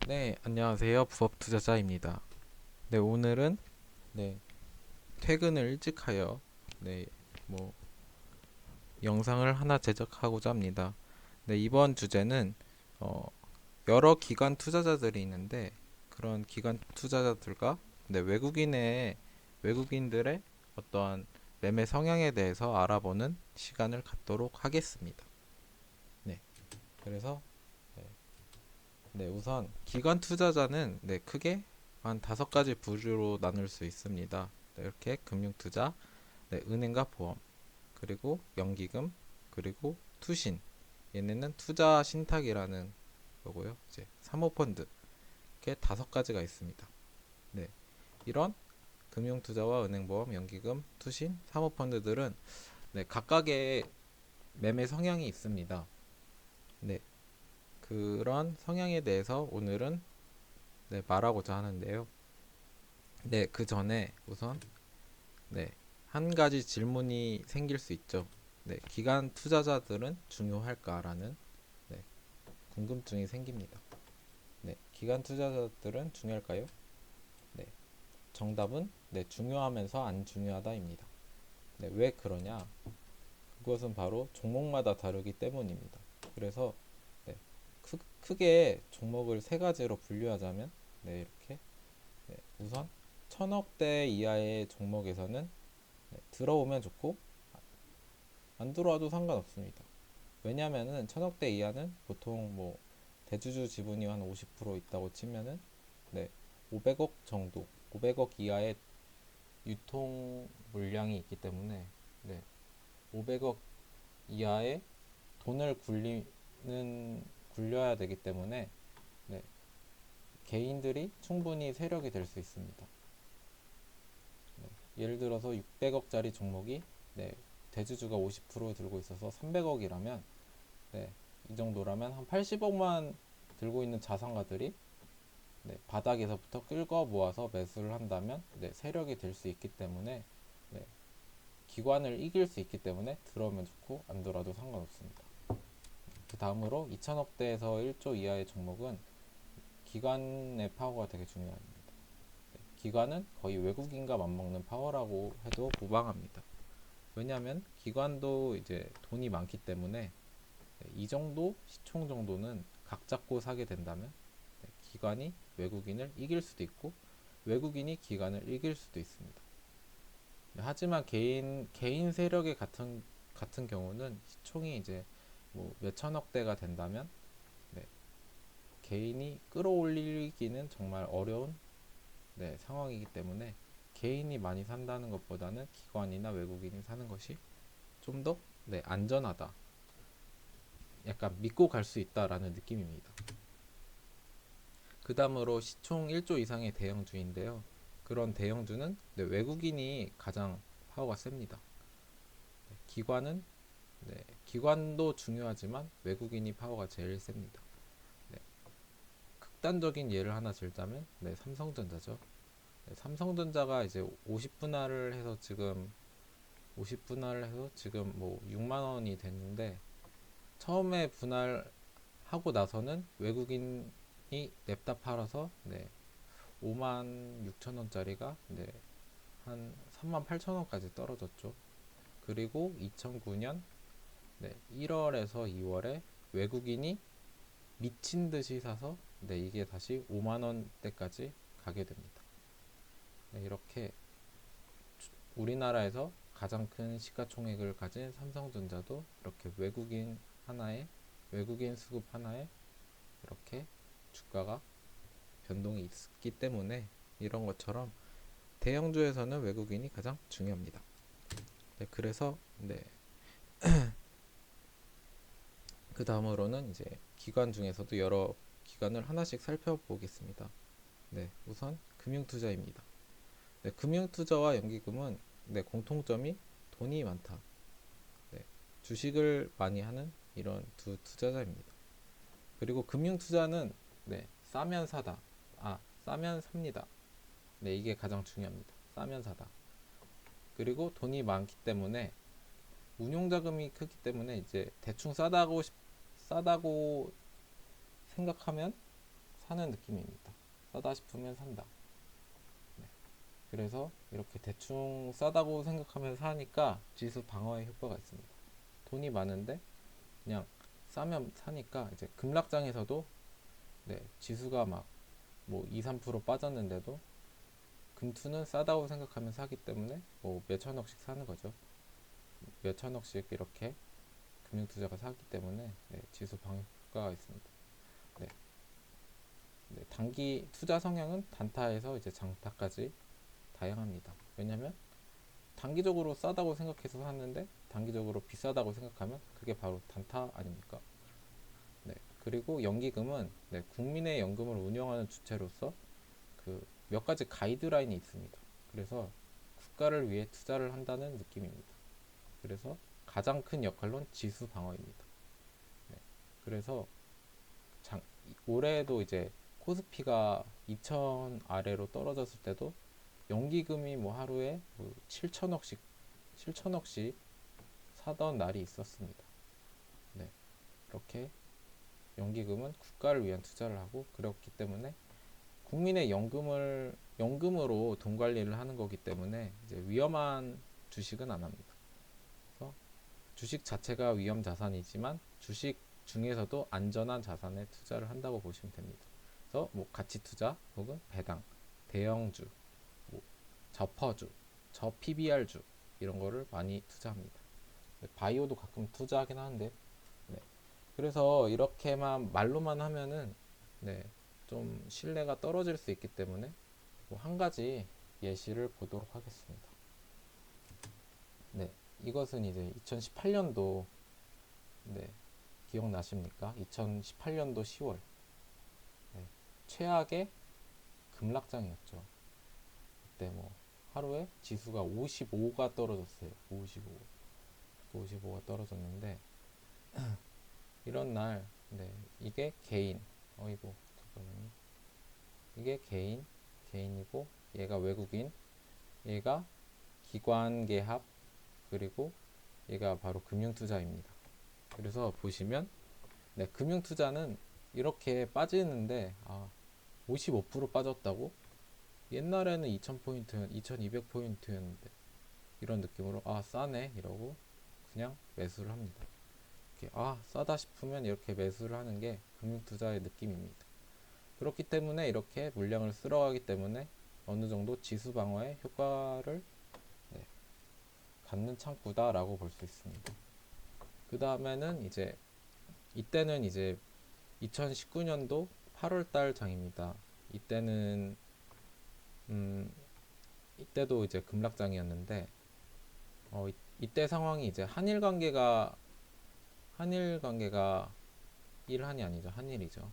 네, 안녕하세요. 부업 투자자입니다. 네, 오늘은 네, 퇴근을 일찍 하여 네, 뭐 영상을 하나 제작하고자 합니다. 네, 이번 주제는 어, 여러 기관 투자자들이 있는데 그런 기관 투자자들과 외국인들의 어떠한 매매 성향에 대해서 알아보는 시간을 갖도록 하겠습니다. 네, 그래서 우선 기관 투자자는 크게 한 다섯 가지 부류로 나눌 수 있습니다. 이렇게 금융투자, 은행과 보험, 그리고 연기금, 그리고 투신. 얘네는 투자 신탁이라는 거고요. 이제 사모펀드. 이렇게 다섯 가지가 있습니다. 네, 이런 금융투자와 은행보험, 연기금, 투신, 사모펀드들은 각각의 매매 성향이 있습니다. 네, 그런 성향에 대해서 오늘은 말하고자 하는데요. 그 전에 우선 한 가지 질문이 생길 수 있죠. 기관 투자자들은 중요할까라는 궁금증이 생깁니다. 기관 투자자들은 중요할까요? 네, 정답은 중요하면서 안 중요하다입니다. 왜 그러냐? 그것은 바로 종목마다 다르기 때문입니다. 그래서 네, 크게 종목을 세 가지로 분류하자면 이렇게 우선 천억대 이하의 종목에서는 들어오면 좋고 안 들어와도 상관없습니다. 왜냐면은 천억대 이하는 보통 뭐 대주주 지분이 한 50% 있다고 치면은 네, 500억 정도, 500억 이하의 유통 물량이 있기 때문에 500억 이하의 돈을 굴려야 되기 때문에 네, 개인들이 충분히 세력이 될 수 있습니다. 예를 들어서 600억짜리 종목이 대주주가 50% 들고 있어서 300억이라면 이 정도라면 한 80억만 들고 있는 자산가들이 바닥에서부터 끌고 모아서 매수를 한다면 세력이 될 수 있기 때문에 기관을 이길 수 있기 때문에 들어오면 좋고 안 들어와도 상관없습니다. 그 다음으로 2천억대에서 1조 이하의 종목은 기관의 파워가 되게 중요합니다. 기관은 거의 외국인과 맞먹는 파워라고 해도 무방합니다. 왜냐하면 기관도 이제 돈이 많기 때문에 이 정도 시총 정도는 각 잡고 사게 된다면 기관이 외국인을 이길 수도 있고 외국인이 기관을 이길 수도 있습니다. 하지만 개인 세력의 같은 경우는 시총이 이제 뭐 몇천억대가 된다면 개인이 끌어올리기는 정말 어려운 상황이기 때문에 개인이 많이 산다는 것보다는 기관이나 외국인이 사는 것이 좀 더 안전하다. 약간 믿고 갈 수 있다라는 느낌입니다. 그 다음으로 시총 1조 이상의 대형주인데요. 그런 대형주는 외국인이 가장 파워가 셉니다. 기관은 기관도 중요하지만 외국인이 파워가 제일 셉니다. 극단적인 예를 하나 들자면 삼성전자죠. 삼성전자가 이제 50분할을 해서 지금 뭐 6만 원이 됐는데 처음에 분할하고 나서는 외국인이 냅다 팔아서 5만 6천 원짜리가 한 3만 8천 원까지 떨어졌죠. 그리고 2009년 1월에서 2월에 외국인이 미친 듯이 사서 이게 다시 5만 원대까지 가게 됩니다. 이렇게 우리나라에서 가장 큰 시가총액을 가진 삼성전자도 이렇게 외국인 수급 하나에 이렇게 주가가 변동이 있기 때문에 이런 것처럼 대형주에서는 외국인이 가장 중요합니다. 그래서 그 다음으로는 이제 기관 중에서도 여러 기관을 하나씩 살펴보겠습니다. 우선 금융투자입니다. 금융투자와 연기금은 공통점이 돈이 많다. 주식을 많이 하는 이런 두 투자자입니다. 그리고 금융투자는 싸면 사다. 싸면 삽니다. 이게 가장 중요합니다. 싸면 사다. 그리고 돈이 많기 때문에 운용자금이 크기 때문에 이제 대충 싸다고 생각하면 사는 느낌입니다. 싸다 싶으면 산다. 네. 그래서 이렇게 대충 싸다고 생각하면 사니까 지수 방어에 효과가 있습니다. 돈이 많은데 그냥 싸면 사니까 이제 급락장에서도 네, 지수가 막 뭐 2, 3% 빠졌는데도 금투는 싸다고 생각하면 사기 때문에 뭐 몇천억씩 사는 거죠. 몇천억씩 이렇게 금융투자가 사기 때문에 네, 지수 방어 효과가 있습니다. 네. 네, 단기 투자 성향은 단타에서 이제 장타까지 다양합니다. 왜냐면 단기적으로 싸다고 생각해서 샀는데 단기적으로 비싸다고 생각하면 그게 바로 단타 아닙니까? 네. 그리고 연기금은 네, 국민의 연금을 운영하는 주체로서 그 몇 가지 가이드라인이 있습니다. 그래서 국가를 위해 투자를 한다는 느낌입니다. 그래서 가장 큰 역할론 지수 방어입니다. 네. 그래서 올해도 이제 코스피가 2000 아래로 떨어졌을 때도 연기금이 뭐 하루에 뭐 7천억씩 사던 날이 있었습니다. 네. 이렇게 연기금은 국가를 위한 투자를 하고 그렇기 때문에 국민의 연금으로 돈 관리를 하는 거기 때문에 이제 위험한 주식은 안 합니다. 그래서 주식 자체가 위험 자산이지만 주식 중에서도 안전한 자산에 투자를 한다고 보시면 됩니다. 그래서 뭐 가치 투자 혹은 배당, 대형주, 뭐 저퍼주, 저PBR주 이런 거를 많이 투자합니다. 바이오도 가끔 투자하긴 하는데 네. 그래서 이렇게만 말로만 하면은 네, 좀 신뢰가 떨어질 수 있기 때문에 뭐 한 가지 예시를 보도록 하겠습니다. 네, 이것은 이제 2018년도 네, 기억나십니까? 2018년도 10월 네, 최악의 급락장이었죠. 그때 뭐 하루에 지수가 55가 떨어졌어요. 55가 떨어졌는데 이런 날 네, 이게 개인 어이구 잠깐만요. 이게 개인이고 얘가 외국인 얘가 기관계합 그리고 얘가 바로 금융투자입니다. 그래서 보시면 네, 금융투자는 이렇게 빠지는데 55% 빠졌다고? 옛날에는 2000포인트, 2200포인트였는데 이런 느낌으로 싸네 이러고 그냥 매수를 합니다. 이렇게 싸다 싶으면 이렇게 매수를 하는 게 금융투자의 느낌입니다. 그렇기 때문에 이렇게 물량을 쓸어가기 때문에 어느 정도 지수 방어에 효과를 네, 갖는 창구다라고 볼 수 있습니다. 그 다음에는 이때는 이제 2019년도 8월달 장입니다. 이때는 이때도 이제 급락장이었는데 이때 상황이 이제 한일 관계가 일한이 아니죠. 한일이죠.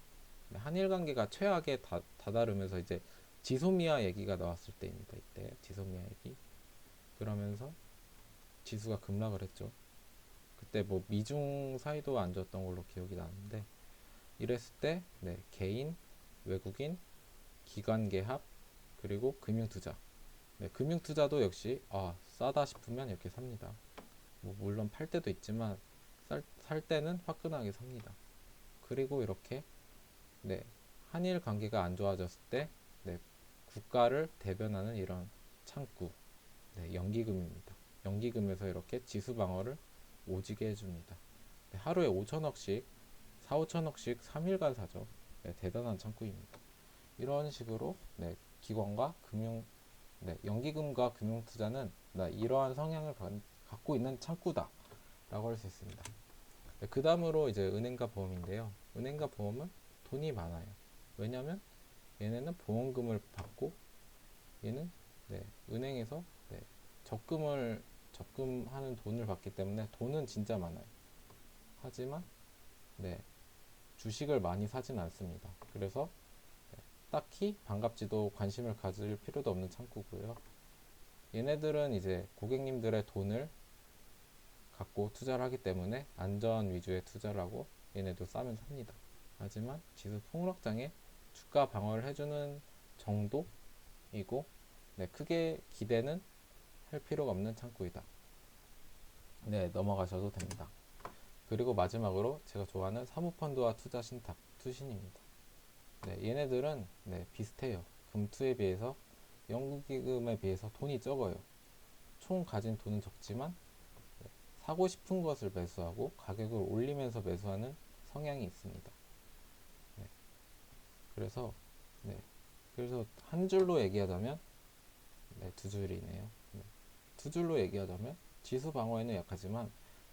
한일 관계가 최악에 다다르면서 이제 지소미아 얘기가 나왔을 때입니다. 이때 지소미아 얘기. 그러면서 지수가 급락을 했죠. 그때 뭐 미중 사이도 안 좋았던 걸로 기억이 나는데 이랬을 때 네, 개인, 외국인, 기관 개합 그리고 금융투자. 네, 금융투자도 역시 싸다 싶으면 이렇게 삽니다. 뭐 물론 팔 때도 있지만 살 때는 화끈하게 삽니다. 그리고 이렇게 네, 한일 관계가 안 좋아졌을 때 네, 국가를 대변하는 이런 창구 네, 연기금입니다. 연기금에서 이렇게 지수 방어를 오지게 해줍니다. 네, 하루에 5천억씩 4, 5천억씩 3일간 사죠. 네, 대단한 창구입니다. 이런 식으로 네, 기관과 네, 연기금과 금융투자는 이러한 성향을 갖고 있는 창구다 라고 할 수 있습니다. 네, 그 다음으로 이제 은행과 보험인데요. 은행과 보험은 돈이 많아요. 왜냐하면 얘네는 보험금을 받고 얘는 네, 은행에서 네, 적금하는 돈을 받기 때문에 돈은 진짜 많아요. 하지만 네, 주식을 많이 사진 않습니다. 그래서 딱히 반갑지도 관심을 가질 필요도 없는 창구고요. 얘네들은 이제 고객님들의 돈을 갖고 투자를 하기 때문에 안전 위주의 투자를 하고 얘네도 싸면 삽니다. 하지만 지수 폭락장에 주가 방어를 해주는 정도이고 네, 크게 기대는 할 필요가 없는 창구이다. 네, 넘어가셔도 됩니다. 그리고 마지막으로 제가 좋아하는 사모펀드와 투자 신탁, 투신입니다. 네, 얘네들은 네, 비슷해요. 금투에 비해서 연구기금에 비해서 돈이 적어요. 총 가진 돈은 적지만 사고 싶은 것을 매수하고 가격을 올리면서 매수하는 성향이 있습니다. 네, 그래서 네, 그래서 한 줄로 얘기하자면 네, 두 줄이네요. 네, 두 줄로 얘기하자면 지수 방어에는 약하지만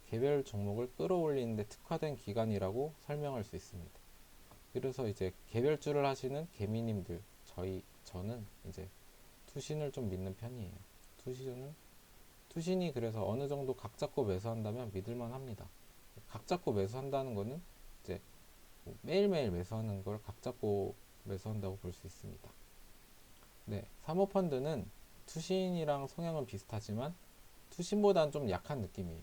개별 종목을 끌어올리는데 특화된 기관이라고 설명할 수 있습니다. 그래서 이제 개별주를 하시는 개미님들, 저는 이제 투신을 좀 믿는 편이에요. 투신이 그래서 어느 정도 각 잡고 매수한다면 믿을만 합니다. 각 잡고 매수한다는 거는 이제 뭐 매일매일 매수하는 걸 각 잡고 매수한다고 볼 수 있습니다. 네, 사모펀드는 투신이랑 성향은 비슷하지만 투신보다는 좀 약한 느낌이에요.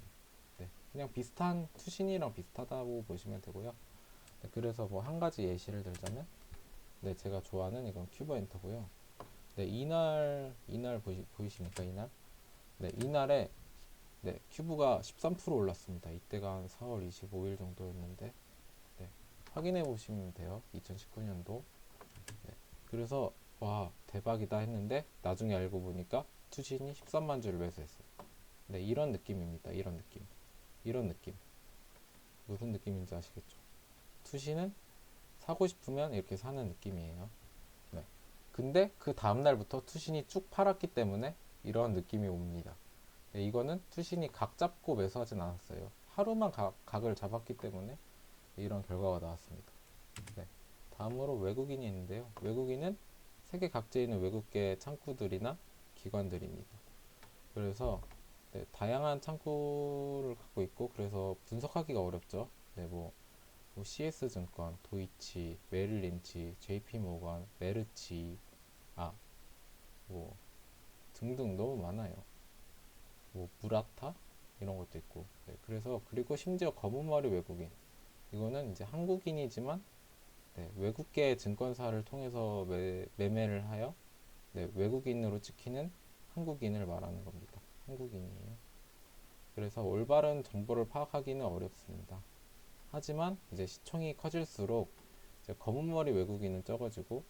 네, 그냥 비슷한 투신이랑 비슷하다고 보시면 되고요. 네, 그래서 뭐 한 가지 예시를 들자면 네, 제가 좋아하는 이건 큐브 엔터고요. 네, 이날 보이십니까? 이날? 네, 이날에 네, 큐브가 13% 올랐습니다. 이때가 한 4월 25일 정도였는데 네, 확인해 보시면 돼요. 2019년도. 네, 그래서 와 대박이다 했는데 나중에 알고 보니까 투신이 13만 주를 매수했어요. 네, 이런 느낌입니다. 이런 느낌. 무슨 느낌인지 아시겠죠? 투신은 사고 싶으면 이렇게 사는 느낌이에요. 네. 근데 그 다음날부터 투신이 쭉 팔았기 때문에 이런 느낌이 옵니다. 네, 이거는 투신이 각 잡고 매수하진 않았어요. 하루만 각을 잡았기 때문에 이런 결과가 나왔습니다. 네. 다음으로 외국인이 있는데요. 외국인은 세계 각지에 있는 외국계 창구들이나 기관들입니다. 그래서 네, 다양한 창구를 갖고 있고 그래서 분석하기가 어렵죠. 네, 뭐 CS증권, 도이치, 메릴린치, JP모건, 메르치, 아, 뭐 등등 너무 많아요. 뭐 무라타 이런 것도 있고. 네, 그래서 그리고 심지어 검은머리 외국인 이거는 이제 한국인이지만 네, 외국계 증권사를 통해서 매매를 하여 네, 외국인으로 찍히는 한국인을 말하는 겁니다. 한국인이에요. 그래서 올바른 정보를 파악하기는 어렵습니다. 하지만 이제 시총이 커질수록 이제 검은머리 외국인은 적어지고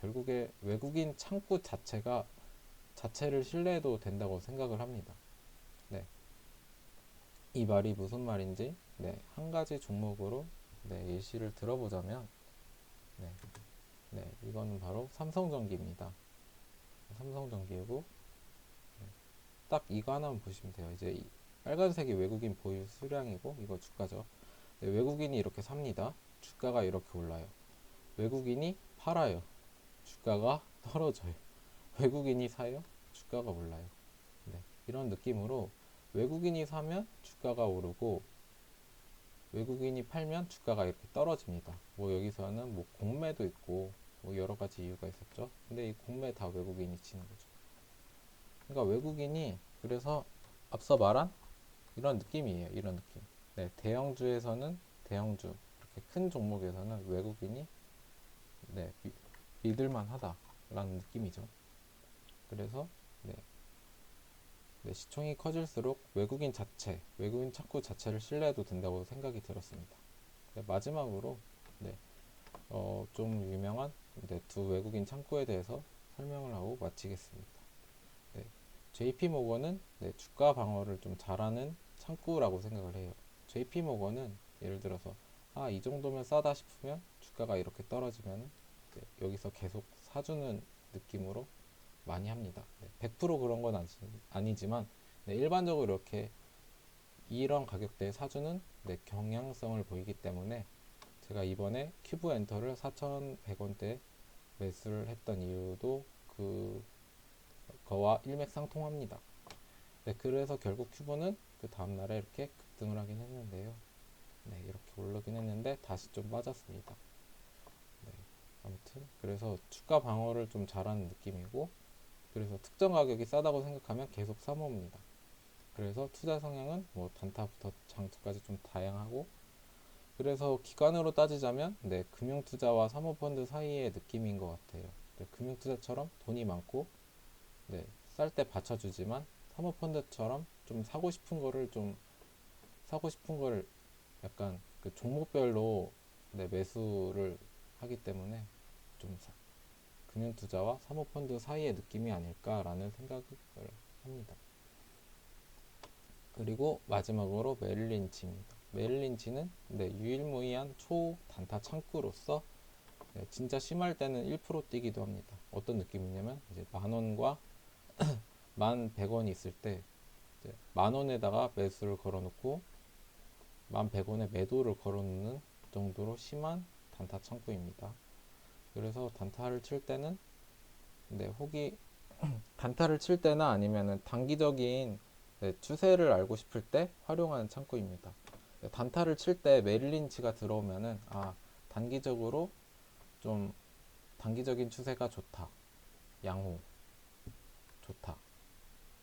결국에 외국인 창구 자체를 신뢰해도 된다고 생각을 합니다. 네, 이 말이 무슨 말인지 네, 한 가지 종목으로 네, 예시를 들어보자면 네, 네, 이거는 바로 삼성전기입니다. 삼성전기이고 네, 딱 이거 하나만 보시면 돼요. 이제 이 빨간색이 외국인 보유 수량이고 이거 주가죠. 네, 외국인이 이렇게 삽니다. 주가가 이렇게 올라요. 외국인이 팔아요. 주가가 떨어져요. 외국인이 사요. 주가가 올라요. 네, 이런 느낌으로 외국인이 사면 주가가 오르고 외국인이 팔면 주가가 이렇게 떨어집니다. 뭐 여기서는 뭐 공매도 있고 뭐 여러 가지 이유가 있었죠. 근데 이 공매 다 외국인이 치는 거죠. 그러니까 외국인이 그래서 앞서 말한 이런 느낌이에요. 이런 느낌. 네, 대형주에서는 대형주 이렇게 큰 종목에서는 외국인이 네, 믿을만 하다라는 느낌이죠. 그래서 네, 네, 시총이 커질수록 외국인 창구 자체를 신뢰해도 된다고 생각이 들었습니다. 네, 마지막으로 네, 좀 유명한 네, 두 외국인 창구에 대해서 설명을 하고 마치겠습니다. 네, JP모건은 네, 주가 방어를 좀 잘하는 창구라고 생각을 해요. JP모건은 예를 들어서 이 정도면 싸다 싶으면 주가가 이렇게 떨어지면 네, 여기서 계속 사주는 느낌으로 많이 합니다. 네, 100% 그런 건 아니지만 네, 일반적으로 이렇게 이런 가격대에 사주는 네, 경향성을 보이기 때문에 제가 이번에 큐브 엔터를 4,100원대 매수를 했던 이유도 그거와 일맥상통합니다. 네, 그래서 결국 큐브는 그 다음날에 이렇게 급등을 하긴 했는데요. 네, 이렇게 오르긴 했는데 다시 좀 빠졌습니다. 네, 아무튼 그래서 주가 방어를 좀 잘하는 느낌이고 그래서 특정 가격이 싸다고 생각하면 계속 사모읍니다. 그래서 투자 성향은 뭐 단타부터 장투까지 좀 다양하고 그래서 기관으로 따지자면 네, 금융투자와 사모펀드 사이의 느낌인 것 같아요. 네, 금융투자처럼 돈이 많고 네, 쌀 때 받쳐주지만 사모펀드처럼 좀 사고 싶은 거를 약간 그 종목별로 네, 매수를 하기 때문에 좀 금융투자와 사모펀드 사이의 느낌이 아닐까라는 생각을 합니다. 그리고 마지막으로 메릴린치입니다. 메릴린치는 유일무이한 초단타 창구로서 진짜 심할 때는 1% 뛰기도 합니다. 어떤 느낌이냐면 이제 만 원과 1,100원이 있을 때 만 원에다가 매수를 걸어놓고 1,100원에 매도를 걸어놓는 정도로 심한 단타 창구입니다. 그래서 단타를 칠 때는 혹이 단타를 칠 때나 아니면은 단기적인 추세를 알고 싶을 때 활용하는 창구입니다. 단타를 칠 때 메릴린치가 들어오면은 단기적으로 좀 단기적인 추세가 좋다. 양호 좋다.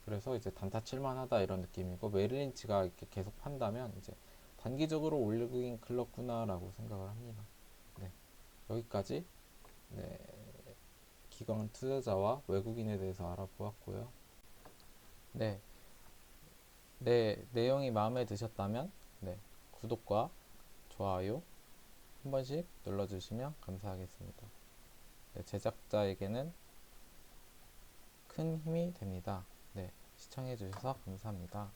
그래서 이제 단타 칠만하다 이런 느낌이고 메릴린치가 이렇게 계속 판다면 이제 단기적으로 올리긴 글렀구나라고 생각을 합니다. 네, 여기까지 기관 투자자와 외국인에 대해서 알아보았고요. 내용이 마음에 드셨다면 구독과 좋아요 한 번씩 눌러주시면 감사하겠습니다. 제작자에게는 큰 힘이 됩니다. 시청해주셔서 감사합니다.